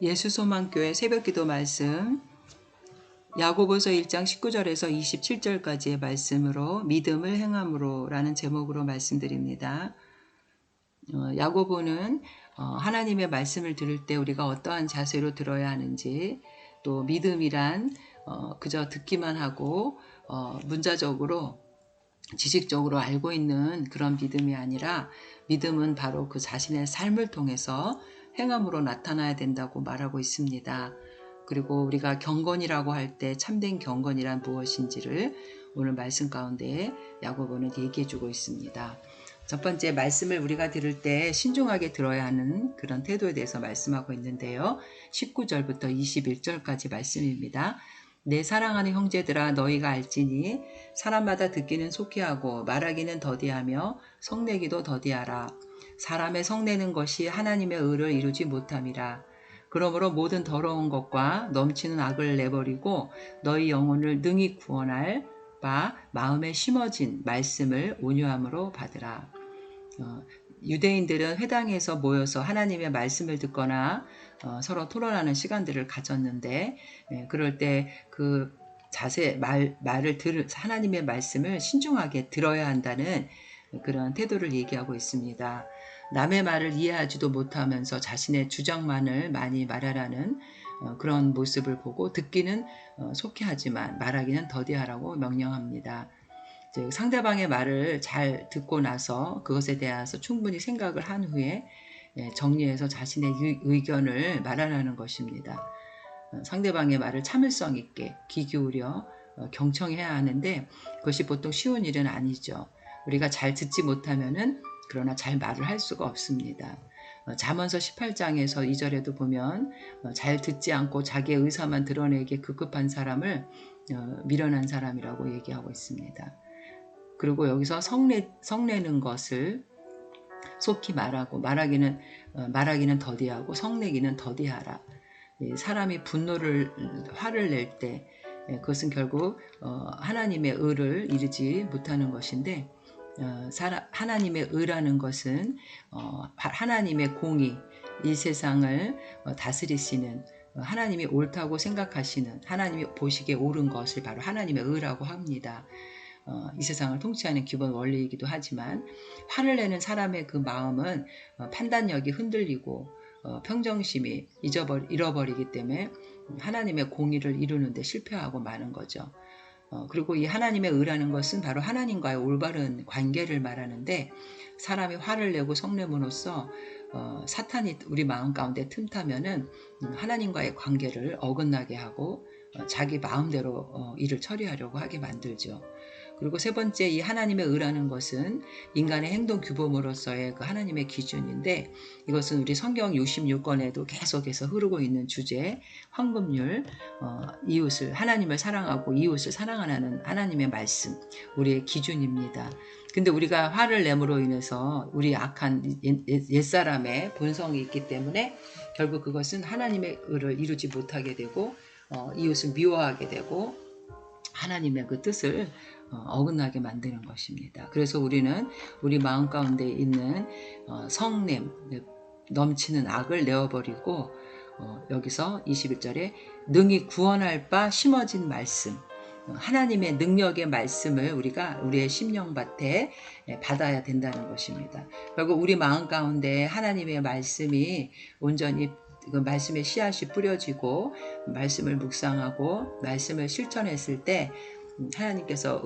예수소망교회 새벽기도 말씀 야고보서 1장 19절에서 27절까지의 말씀으로 믿음을 행함으로 라는 제목으로 말씀드립니다. 야고보는 하나님의 말씀을 들을 때 우리가 어떠한 자세로 들어야 하는지, 또 믿음이란 그저 듣기만 하고 문자적으로 지식적으로 알고 있는 그런 믿음이 아니라, 믿음은 바로 그 자신의 삶을 통해서 행함으로 나타나야 된다고 말하고 있습니다. 그리고 우리가 경건이라고 할 때 참된 경건이란 무엇인지를 오늘 말씀 가운데 야고보는 얘기해 주고 있습니다. 첫 번째, 말씀을 우리가 들을 때 신중하게 들어야 하는 그런 태도에 대해서 말씀하고 있는데요. 19절부터 21절까지 말씀입니다. 내 사랑하는 형제들아, 너희가 알지니 사람마다 듣기는 속히하고 말하기는 더디하며 성내기도 더디하라. 사람의 성내는 것이 하나님의 의를 이루지 못함이라. 그러므로 모든 더러운 것과 넘치는 악을 내버리고 너희 영혼을 능히 구원할 바 마음에 심어진 말씀을 온유함으로 받으라. 유대인들은 회당에서 모여서 하나님의 말씀을 듣거나 서로 토론하는 시간들을 가졌는데, 그럴 때 그 말을 하나님의 말씀을 신중하게 들어야 한다는 그런 태도를 얘기하고 있습니다. 남의 말을 이해하지도 못하면서 자신의 주장만을 많이 말하라는 그런 모습을 보고, 듣기는 속히 하지만 말하기는 더디하라고 명령합니다. 상대방의 말을 잘 듣고 나서 그것에 대해서 충분히 생각을 한 후에 정리해서 자신의 의견을 말하라는 것입니다. 상대방의 말을 참을성 있게 귀 기울여 경청해야 하는데, 그것이 보통 쉬운 일은 아니죠. 우리가 잘 듣지 못하면은 그러나 잘 말을 할 수가 없습니다. 잠언서 18장에서 2절에도 보면 잘 듣지 않고 자기의 의사만 드러내기에 급급한 사람을 미련한 사람이라고 얘기하고 있습니다. 그리고 여기서 성내는 것을 속히 말하고 말하기는 더디하고 성내기는 더디하라. 사람이 화를 낼 때 그것은 결국 하나님의 의를 이루지 못하는 것인데, 하나님의 의라는 것은 하나님의 공의, 이 세상을 다스리시는, 하나님이 옳다고 생각하시는, 하나님이 보시기에 옳은 것을 바로 하나님의 의라고 합니다. 이 세상을 통치하는 기본 원리이기도 하지만, 화를 내는 사람의 그 마음은 판단력이 흔들리고 평정심이 잃어버리기 때문에 하나님의 공의를 이루는 데 실패하고 마는 거죠. 그리고 이 하나님의 의라는 것은 바로 하나님과의 올바른 관계를 말하는데, 사람이 화를 내고 성냄으로써 사탄이 우리 마음 가운데 틈타면은 하나님과의 관계를 어긋나게 하고 자기 마음대로 일을 처리하려고 하게 만들죠. 그리고 세 번째, 이 하나님의 의라는 것은 인간의 행동 규범으로서의 그 하나님의 기준인데, 이것은 우리 성경 66권에도 계속해서 흐르고 있는 주제, 황금률, 하나님을 사랑하고 이웃을 사랑하는 하나님의 말씀, 우리의 기준입니다. 근데 우리가 화를 내므로 인해서 우리 악한 옛사람의 본성이 있기 때문에 결국 그것은 하나님의 의를 이루지 못하게 되고 이웃을 미워하게 되고 하나님의 그 뜻을 어긋나게 만드는 것입니다. 그래서 우리는 우리 마음 가운데 있는 성냄, 넘치는 악을 내어버리고 여기서 21절에 능히 구원할 바 심어진 말씀, 하나님의 능력의 말씀을 우리가 우리의 심령밭에 받아야 된다는 것입니다. 결국 우리 마음 가운데 하나님의 말씀이 온전히 그 말씀의 씨앗이 뿌려지고 말씀을 묵상하고 말씀을 실천했을 때 하나님께서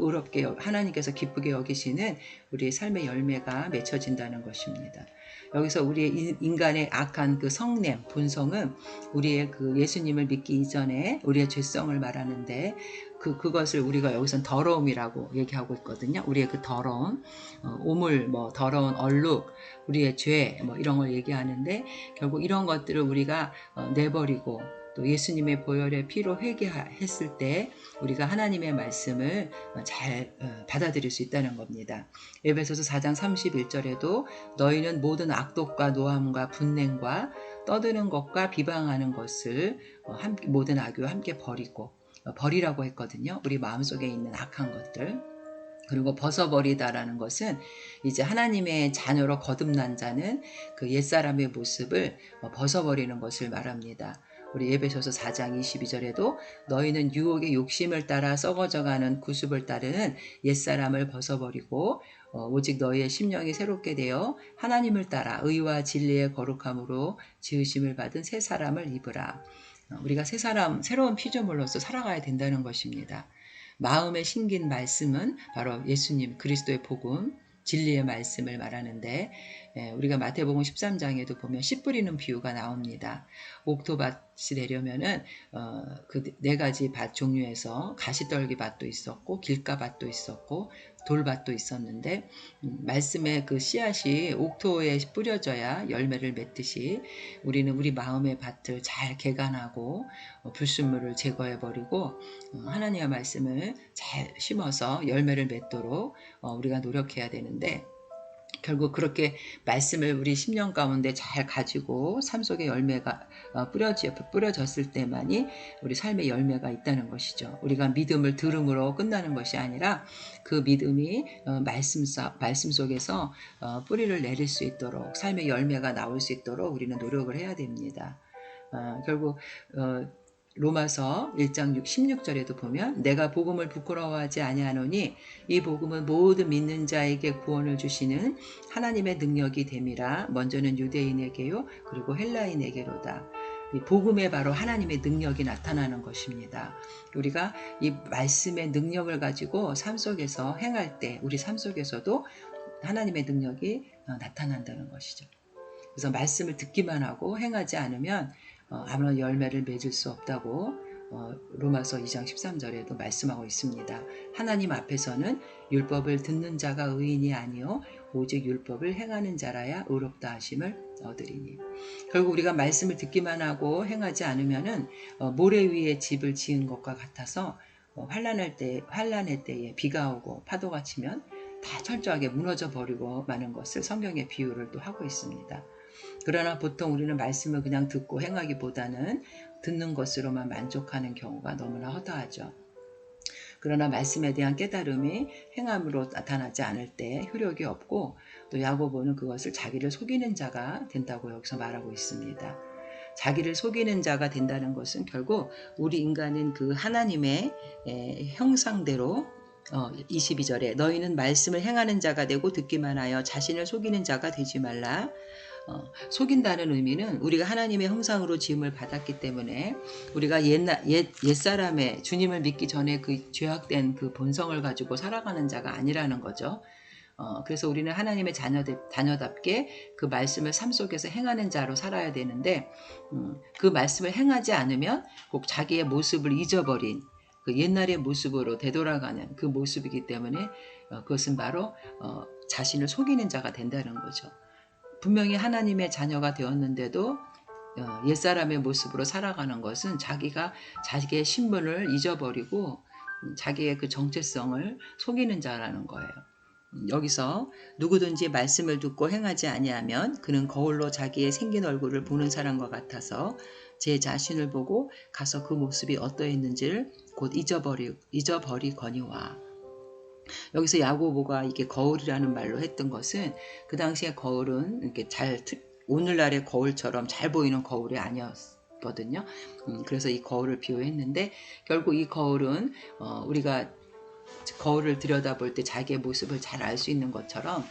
기쁘게 여기시는 우리의 삶의 열매가 맺혀진다는 것입니다. 여기서 우리의 인간의 악한 그 성냄, 본성은 우리의 그 예수님을 믿기 이전에 우리의 죄성을 말하는데, 그것을 우리가 여기서는 더러움이라고 얘기하고 있거든요. 우리의 그 더러운 오물, 더러운 얼룩, 우리의 죄, 이런 걸 얘기하는데, 결국 이런 것들을 우리가 내버리고 또 예수님의 보혈의 피로 회개했을 때 우리가 하나님의 말씀을 잘 받아들일 수 있다는 겁니다. 에베소서 4장 31절에도 너희는 모든 악독과 노함과 분냉과 떠드는 것과 비방하는 것을 모든 악의와 함께 버리라고 했거든요. 우리 마음속에 있는 악한 것들. 그리고 벗어버리다라는 것은 이제 하나님의 자녀로 거듭난 자는 그 옛사람의 모습을 벗어버리는 것을 말합니다. 우리 에베소서 4장 22절에도 너희는 유혹의 욕심을 따라 썩어져가는 구습을 따르는 옛사람을 벗어버리고 오직 너희의 심령이 새롭게 되어 하나님을 따라 의와 진리의 거룩함으로 지으심을 받은 새 사람을 입으라. 우리가 새 사람, 새로운 피조물로서 살아가야 된다는 것입니다. 마음에 심긴 말씀은 바로 예수님 그리스도의 복음, 진리의 말씀을 말하는데, 우리가 마태복음 13장에도 보면 씨 뿌리는 비유가 나옵니다. 옥토밭이 되려면은 그 네 가지 밭 종류에서 가시떨기 밭도 있었고 길가밭도 있었고 돌밭도 있었는데, 말씀의 그 씨앗이 옥토에 뿌려져야 열매를 맺듯이 우리는 우리 마음의 밭을 잘 개간하고 불순물을 제거해버리고 하나님의 말씀을 잘 심어서 열매를 맺도록 우리가 노력해야 되는데, 결국 그렇게 말씀을 우리 심령 가운데 잘 가지고 삶 속에 열매가 뿌려졌을 때만이 우리 삶의 열매가 있다는 것이죠. 우리가 믿음을 들음으로 끝나는 것이 아니라 그 믿음이 말씀 속에서 뿌리를 내릴 수 있도록, 삶의 열매가 나올 수 있도록 우리는 노력을 해야 됩니다. 결국 로마서 1장 16절에도 보면 내가 복음을 부끄러워하지 아니하노니 이 복음은 모든 믿는 자에게 구원을 주시는 하나님의 능력이 됨이라. 먼저는 유대인에게요 그리고 헬라인에게로다. 이 복음에 바로 하나님의 능력이 나타나는 것입니다. 우리가 이 말씀의 능력을 가지고 삶 속에서 행할 때 우리 삶 속에서도 하나님의 능력이 나타난다는 것이죠. 그래서 말씀을 듣기만 하고 행하지 않으면 아무런 열매를 맺을 수 없다고 로마서 2장 13절에도 말씀하고 있습니다. 하나님 앞에서는 율법을 듣는 자가 의인이 아니요 오직 율법을 행하는 자라야 의롭다 하심을 얻으리니. 결국 우리가 말씀을 듣기만 하고 행하지 않으면은 모래 위에 집을 지은 것과 같아서 환난의 때에 비가 오고 파도가 치면 다 철저하게 무너져 버리고 마는 것을 성경의 비유를 또 하고 있습니다. 그러나 보통 우리는 말씀을 그냥 듣고 행하기보다는 듣는 것으로만 만족하는 경우가 너무나 허다하죠. 그러나 말씀에 대한 깨달음이 행함으로 나타나지 않을 때 효력이 없고, 또 야고보는 그것을 자기를 속이는 자가 된다고 여기서 말하고 있습니다. 자기를 속이는 자가 된다는 것은 결국 우리 인간은 그 하나님의 형상대로 22절에 너희는 말씀을 행하는 자가 되고 듣기만 하여 자신을 속이는 자가 되지 말라. 속인다는 의미는 우리가 하나님의 형상으로 지음을 받았기 때문에 우리가 옛사람의 주님을 믿기 전에 그 죄악된 그 본성을 가지고 살아가는 자가 아니라는 거죠. 그래서 우리는 하나님의 자녀답게 그 말씀을 삶 속에서 행하는 자로 살아야 되는데, 그 말씀을 행하지 않으면 꼭 자기의 모습을 잊어버린 그 옛날의 모습으로 되돌아가는 그 모습이기 때문에 그것은 바로 자신을 속이는 자가 된다는 거죠. 분명히 하나님의 자녀가 되었는데도 옛사람의 모습으로 살아가는 것은 자기가 자기의 신분을 잊어버리고 자기의 그 정체성을 속이는 자라는 거예요. 여기서 누구든지 말씀을 듣고 행하지 아니하면 그는 거울로 자기의 생긴 얼굴을 보는 사람과 같아서 제 자신을 보고 가서 그 모습이 어떠했는지를 곧 잊어버리거니와. 여기서 야고보가 이게 거울이라는 말로 했던 것은 그 당시에 거울은 이렇게 오늘날의 거울처럼 잘 보이는 거울이 아니었거든요. 그래서 이 거울을 비유했는데, 결국 이 거울은 우리가 거울을 들여다볼 때 자기의 모습을 잘 알 수 있는 것처럼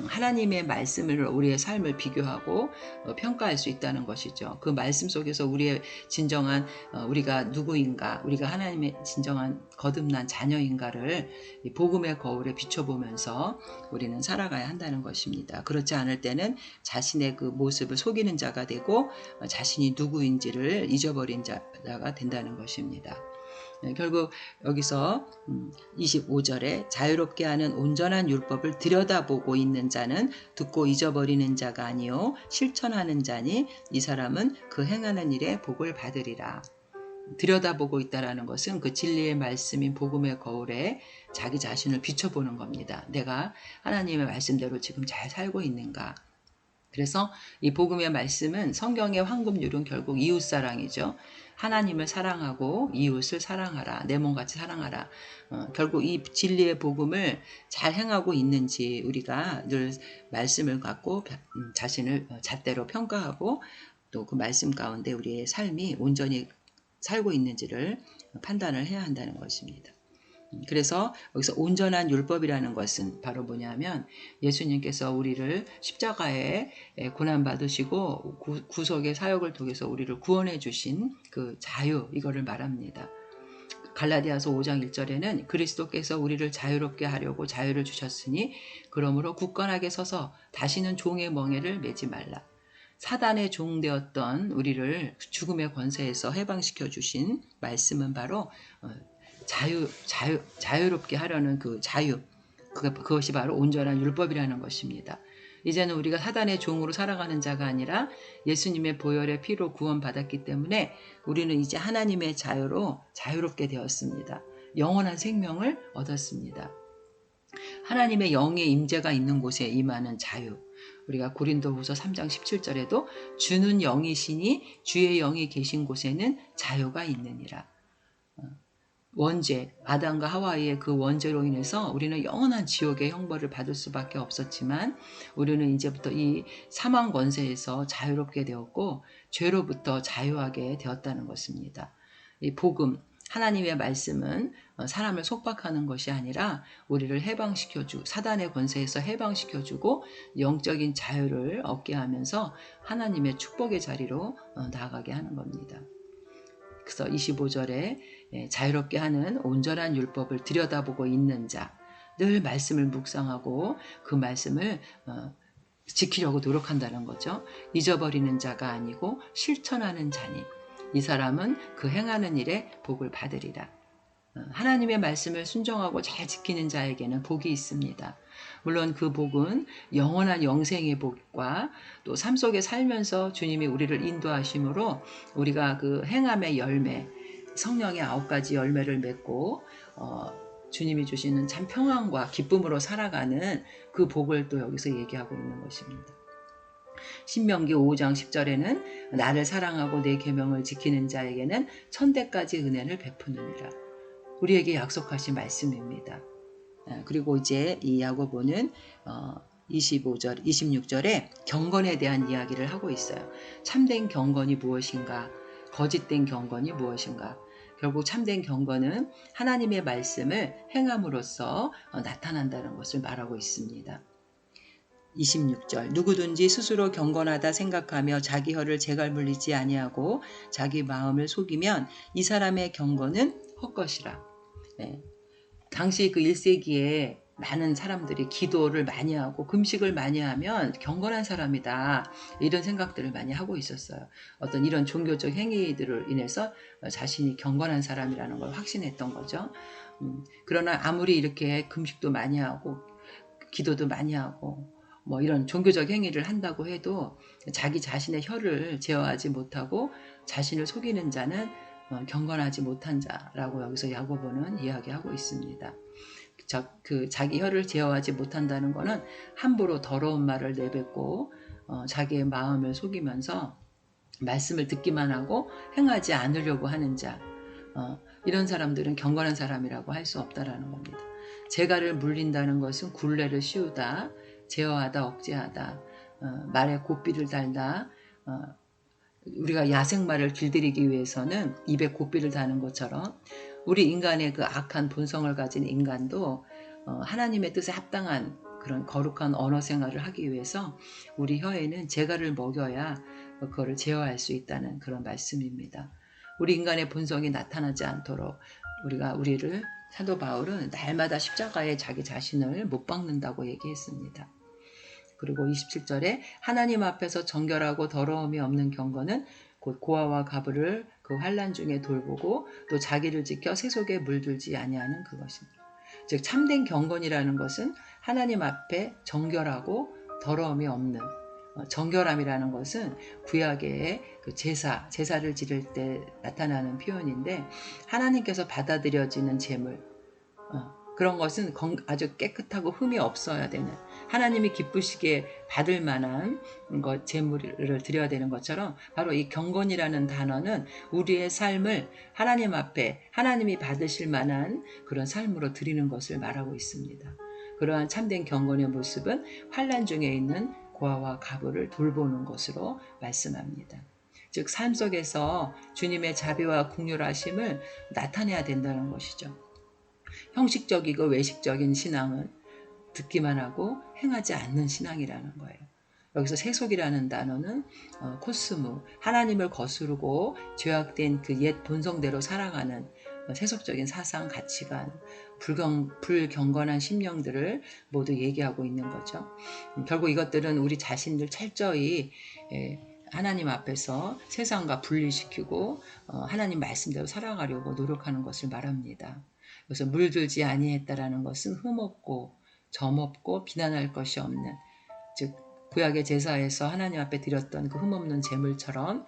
하나님의 말씀을 우리의 삶을 비교하고 평가할 수 있다는 것이죠. 그 말씀 속에서 우리의 진정한 우리가 누구인가, 우리가 하나님의 진정한 거듭난 자녀인가를 복음의 거울에 비춰보면서 우리는 살아가야 한다는 것입니다. 그렇지 않을 때는 자신의 그 모습을 속이는 자가 되고 자신이 누구인지를 잊어버린 자가 된다는 것입니다. 결국 여기서 25절에 자유롭게 하는 온전한 율법을 들여다보고 있는 자는 듣고 잊어버리는 자가 아니요 실천하는 자니 이 사람은 그 행하는 일에 복을 받으리라. 들여다보고 있다라는 것은 그 진리의 말씀인 복음의 거울에 자기 자신을 비춰보는 겁니다. 내가 하나님의 말씀대로 지금 잘 살고 있는가? 그래서 이 복음의 말씀은 성경의 황금률은 결국 이웃사랑이죠. 하나님을 사랑하고 이웃을 사랑하라. 내 몸같이 사랑하라. 결국 이 진리의 복음을 잘 행하고 있는지 우리가 늘 말씀을 갖고 자신을 잣대로 평가하고 또 그 말씀 가운데 우리의 삶이 온전히 살고 있는지를 판단을 해야 한다는 것입니다. 그래서 여기서 온전한 율법이라는 것은 바로 뭐냐면 예수님께서 우리를 십자가에 고난받으시고 구속의 사역을 통해서 우리를 구원해 주신 그 자유, 이거를 말합니다. 갈라디아서 5장 1절에는 그리스도께서 우리를 자유롭게 하려고 자유를 주셨으니 그러므로 굳건하게 서서 다시는 종의 멍에를 매지 말라. 사단의 종 되었던 우리를 죽음의 권세에서 해방시켜 주신 말씀은 바로 자유롭게 하려는 그 자유, 그것이 바로 온전한 율법이라는 것입니다. 이제는 우리가 사단의 종으로 살아가는 자가 아니라 예수님의 보혈의 피로 구원받았기 때문에 우리는 이제 하나님의 자유로 자유롭게 되었습니다. 영원한 생명을 얻었습니다. 하나님의 영의 임재가 있는 곳에 임하는 자유. 우리가 고린도후서 3장 17절에도 주는 영이시니 주의 영이 계신 곳에는 자유가 있느니라. 원죄, 아담과 하와이의 그 원죄로 인해서 우리는 영원한 지옥의 형벌을 받을 수밖에 없었지만 우리는 이제부터 이 사망 권세에서 자유롭게 되었고 죄로부터 자유하게 되었다는 것입니다. 이 복음, 하나님의 말씀은 사람을 속박하는 것이 아니라 우리를 해방시켜주고 사단의 권세에서 해방시켜주고 영적인 자유를 얻게 하면서 하나님의 축복의 자리로 나아가게 하는 겁니다. 그래서 25절에 자유롭게 하는 온전한 율법을 들여다보고 있는 자, 늘 말씀을 묵상하고 그 말씀을 지키려고 노력한다는 거죠. 잊어버리는 자가 아니고 실천하는 자니 이 사람은 그 행하는 일에 복을 받으리라. 하나님의 말씀을 순종하고 잘 지키는 자에게는 복이 있습니다. 물론 그 복은 영원한 영생의 복과 또 삶 속에 살면서 주님이 우리를 인도하심으로 우리가 그 행함의 열매, 성령의 9가지 열매를 맺고 주님이 주시는 참 평안과 기쁨으로 살아가는 그 복을 또 여기서 얘기하고 있는 것입니다. 신명기 5장 10절에는 나를 사랑하고 내 계명을 지키는 자에게는 천대까지 은혜를 베푸느니라. 우리에게 약속하신 말씀입니다. 그리고 이제 이 야고보는 25절, 26절에 경건에 대한 이야기를 하고 있어요. 참된 경건이 무엇인가? 거짓된 경건이 무엇인가? 결국 참된 경건은 하나님의 말씀을 행함으로써 나타난다는 것을 말하고 있습니다. 26절 누구든지 스스로 경건하다 생각하며 자기 혀를 제갈 물리지 아니하고 자기 마음을 속이면 이 사람의 경건은 헛것이라. 당시 그 1세기에 많은 사람들이 기도를 많이 하고 금식을 많이 하면 경건한 사람이다 이런 생각들을 많이 하고 있었어요. 어떤 이런 종교적 행위들을 인해서 자신이 경건한 사람이라는 걸 확신했던 거죠. 그러나 아무리 이렇게 금식도 많이 하고 기도도 많이 하고 뭐 이런 종교적 행위를 한다고 해도 자기 자신의 혀를 제어하지 못하고 자신을 속이는 자는 경건하지 못한 자라고 여기서 야고보는 이야기하고 있습니다. 그 자기 혀를 제어하지 못한다는 것은 함부로 더러운 말을 내뱉고 자기의 마음을 속이면서 말씀을 듣기만 하고 행하지 않으려고 하는 자, 이런 사람들은 경건한 사람이라고 할 수 없다라는 겁니다. 재갈을 물린다는 것은 굴레를 씌우다, 제어하다, 억제하다, 말에 고삐를 달다. 우리가 야생말을 길들이기 위해서는 입에 고삐를 다는 것처럼 우리 인간의 그 악한 본성을 가진 인간도 하나님의 뜻에 합당한 그런 거룩한 언어 생활을 하기 위해서 우리 혀에는 재갈을 먹여야 그거를 제어할 수 있다는 그런 말씀입니다. 우리 인간의 본성이 나타나지 않도록 우리를 사도 바울은 날마다 십자가에 자기 자신을 못 박는다고 얘기했습니다. 그리고 27절에 하나님 앞에서 정결하고 더러움이 없는 경건은 곧 고아와 가부를 그 환난 중에 돌보고 또 자기를 지켜 세속에 물들지 아니하는 그것입니다. 즉 참된 경건이라는 것은 하나님 앞에 정결하고 더러움이 없는 정결함이라는 것은 구약의 그 제사를 지를 때 나타나는 표현인데 하나님께서 받아들여지는 제물 그런 것은 아주 깨끗하고 흠이 없어야 되는 하나님이 기쁘시게 받을 만한 제물을 드려야 되는 것처럼 바로 이 경건이라는 단어는 우리의 삶을 하나님 앞에 하나님이 받으실 만한 그런 삶으로 드리는 것을 말하고 있습니다. 그러한 참된 경건의 모습은 환난 중에 있는 고아와 과부를 돌보는 것으로 말씀합니다. 즉 삶 속에서 주님의 자비와 긍휼하심을 나타내야 된다는 것이죠. 형식적이고 외식적인 신앙은 듣기만 하고 행하지 않는 신앙이라는 거예요. 여기서 세속이라는 단어는 코스모, 하나님을 거스르고 죄악된 그 옛 본성대로 살아가는 세속적인 사상, 가치관, 불경건한 심령들을 모두 얘기하고 있는 거죠. 결국 이것들은 우리 자신들 철저히 하나님 앞에서 세상과 분리시키고 하나님 말씀대로 살아가려고 노력하는 것을 말합니다. 그래서 물들지 아니했다라는 것은 흠없고 점없고 비난할 것이 없는, 즉 구약의 제사에서 하나님 앞에 드렸던 그 흠없는 제물처럼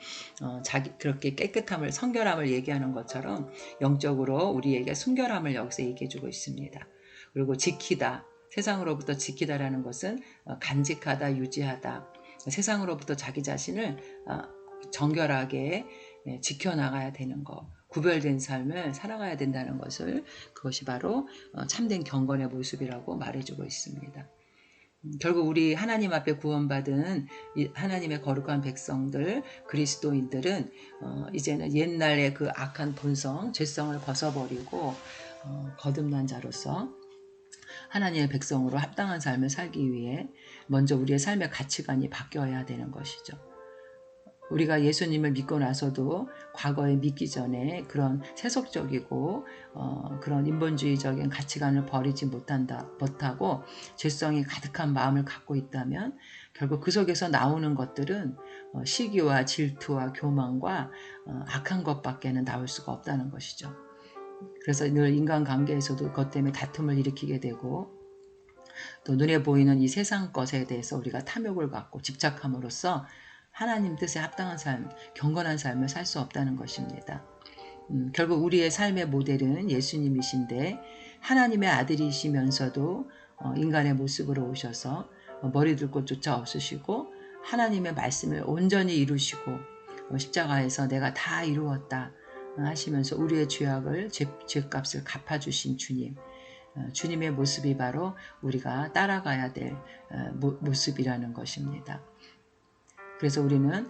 자기 그렇게 깨끗함을 성결함을 얘기하는 것처럼 영적으로 우리에게 순결함을 여기서 얘기해주고 있습니다. 그리고 지키다, 세상으로부터 지키다라는 것은 간직하다, 유지하다, 세상으로부터 자기 자신을 정결하게 지켜나가야 되는 것, 구별된 삶을 살아가야 된다는 것을, 그것이 바로 참된 경건의 모습이라고 말해주고 있습니다. 결국 우리 하나님 앞에 구원받은 하나님의 거룩한 백성들, 그리스도인들은 이제는 옛날의 그 악한 본성, 죄성을 벗어버리고 거듭난 자로서 하나님의 백성으로 합당한 삶을 살기 위해 먼저 우리의 삶의 가치관이 바뀌어야 되는 것이죠. 우리가 예수님을 믿고 나서도 과거에 믿기 전에 그런 세속적이고 그런 인본주의적인 가치관을 버리지 못하고 죄성이 가득한 마음을 갖고 있다면 결국 그 속에서 나오는 것들은 시기와 질투와 교만과 악한 것밖에는 나올 수가 없다는 것이죠. 그래서 늘 인간관계에서도 그것 때문에 다툼을 일으키게 되고, 또 눈에 보이는 이 세상 것에 대해서 우리가 탐욕을 갖고 집착함으로써 하나님 뜻에 합당한 삶, 경건한 삶을 살 수 없다는 것입니다. 결국 우리의 삶의 모델은 예수님이신데, 하나님의 아들이시면서도 인간의 모습으로 오셔서 머리둘 곳조차 없으시고 하나님의 말씀을 온전히 이루시고 십자가에서 내가 다 이루었다 하시면서 우리의 죄악을, 죄값을 갚아주신 주님, 주님의 모습이 바로 우리가 따라가야 될 모습이라는 것입니다. 그래서 우리는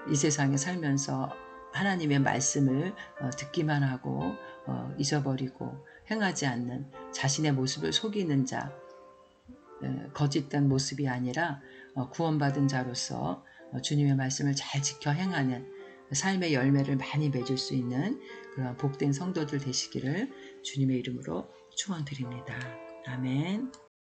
이 세상에 살면서 하나님의 말씀을 듣기만 하고 잊어버리고 행하지 않는, 자신의 모습을 속이는 자, 거짓된 모습이 아니라 구원받은 자로서 주님의 말씀을 잘 지켜 행하는 삶의 열매를 많이 맺을 수 있는 그런 복된 성도들 되시기를 주님의 이름으로 축원드립니다. 아멘.